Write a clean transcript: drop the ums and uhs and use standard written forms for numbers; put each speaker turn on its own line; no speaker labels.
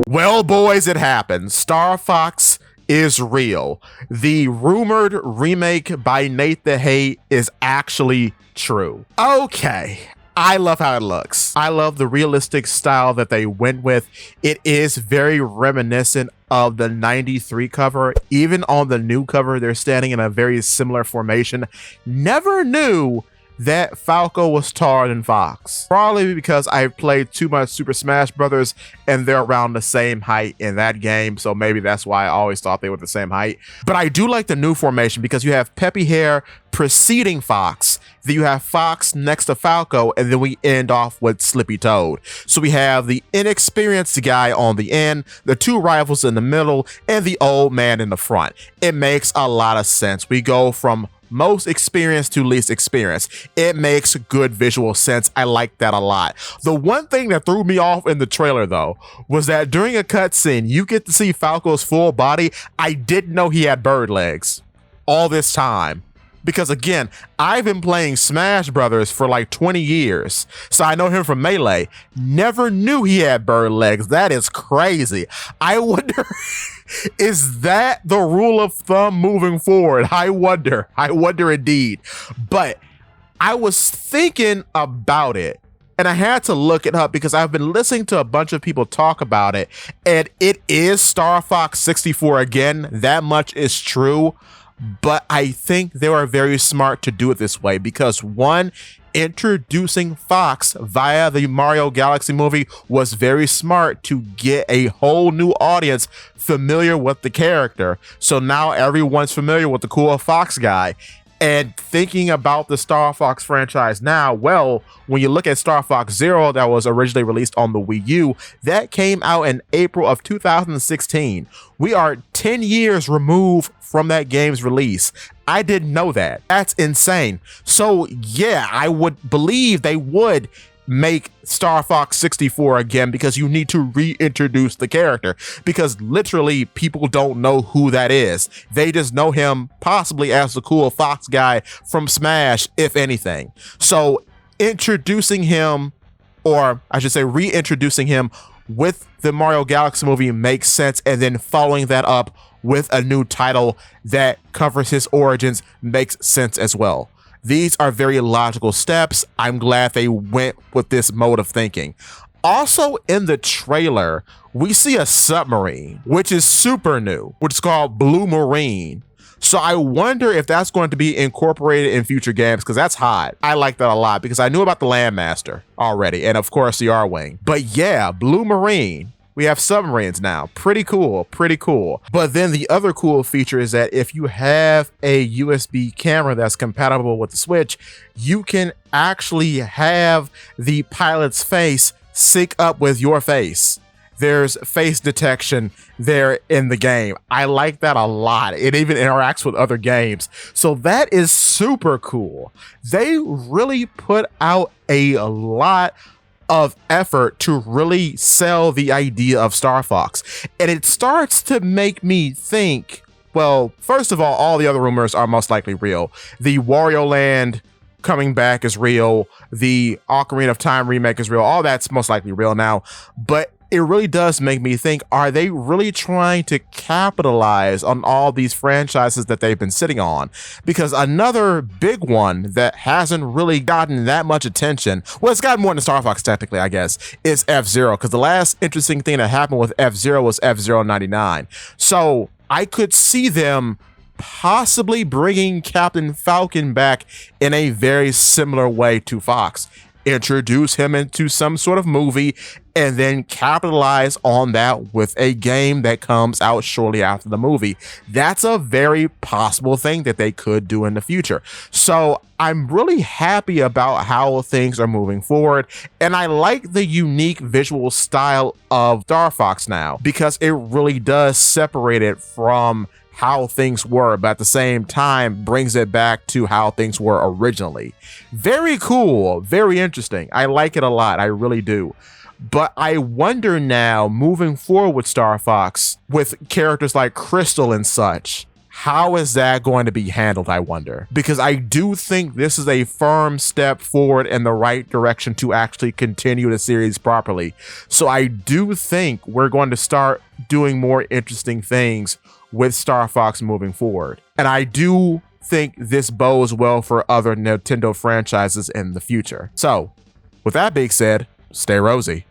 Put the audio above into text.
Well, boys, it happened. Star Fox is real. The rumored remake by Nate the Hate is actually true. Okay. I love how it looks. I love the realistic style that they went with. It is very reminiscent of the 93 cover. Even on the new cover, they're standing in a very similar formation. Never knew that Falco was taller than Fox. Probably because I played too much Super Smash Brothers and they're around the same height in that game, so maybe that's why I always thought they were the same height. But I do like the new formation because you have peppy hair preceding Fox, then you have Fox next to Falco, and then we end off with Slippy Toad. So we have the inexperienced guy on the end, the two rivals in the middle, and the old man in the front. It makes a lot of sense. We go from most experienced to least experienced. It makes good visual sense. I like that a lot. The one thing that threw me off in the trailer, though, was that during a cutscene, you get to see Falco's full body. I didn't know he had bird legs all this time. Because again, I've been playing Smash Brothers for like 20 years. So I know him from Melee. Never knew he had bird legs. That is crazy. I wonder, is that the rule of thumb moving forward? I wonder indeed. But I was thinking about it and I had to look it up because I've been listening to a bunch of people talk about it, and it is Star Fox 64 again. That much is true. But I think they are very smart to do it this way because, one, introducing Fox via the Mario Galaxy movie was very smart to get a whole new audience familiar with the character. So now everyone's familiar with the cool Fox guy. And thinking about the Star Fox franchise now, well, when you look at Star Fox Zero that was originally released on the Wii U, that came out in April of 2016. We are 10 years removed from that game's release. I didn't know that. That's insane. So yeah, I would believe they would make Star Fox 64 again because you need to reintroduce the character, because literally people don't know who that is. They just know him possibly as the cool Fox guy from Smash, if anything. So introducing him, or I should say reintroducing him with the Mario Galaxy movie makes sense, and then following that up with a new title that covers his origins makes sense as well. These are very logical steps. I'm glad they went with this mode of thinking. Also in the trailer, we see a submarine, which is super new, which is called Blue Marine. So I wonder if that's going to be incorporated in future games, because that's hot. I like that a lot because I knew about the Landmaster already, and of course the R-Wing. But yeah, Blue Marine. We have submarines now. Pretty cool, pretty cool. But then the other cool feature is that if you have a USB camera that's compatible with the Switch, you can actually have the pilot's face sync up with your face. There's face detection there in the game. I like that a lot. It even interacts with other games. So that is super cool. They really put out a lot of effort to really sell the idea of Star Fox. And it starts to make me think, well, first of all the other rumors are most likely real. The Wario Land coming back is real. The Ocarina of Time remake is real. All that's most likely real now. But it really does make me think, are they really trying to capitalize on all these franchises that they've been sitting on? Because another big one that hasn't really gotten that much attention, well, it's gotten more than Star Fox technically, I guess, is F-Zero. Because the last interesting thing that happened with F-Zero was F-Zero 99. So I could see them possibly bringing Captain Falcon back in a very similar way to Fox. Introduce him into some sort of movie and then capitalize on that with a game that comes out shortly after the movie. That's a very possible thing that they could do in the future. So I'm really happy about how things are moving forward, and I like the unique visual style of Star Fox now because it really does separate it from how things were, but at the same time brings it back to how things were originally. Very cool, very interesting. I like it a lot, I really do. But I wonder now, moving forward with Star Fox, with characters like Crystal and such, How is that going to be handled, I wonder? Because I do think this is a firm step forward in the right direction to actually continue the series properly. So I do think we're going to start doing more interesting things with Star Fox moving forward. And I do think this bodes well for other Nintendo franchises in the future. So with that being said, stay rosy.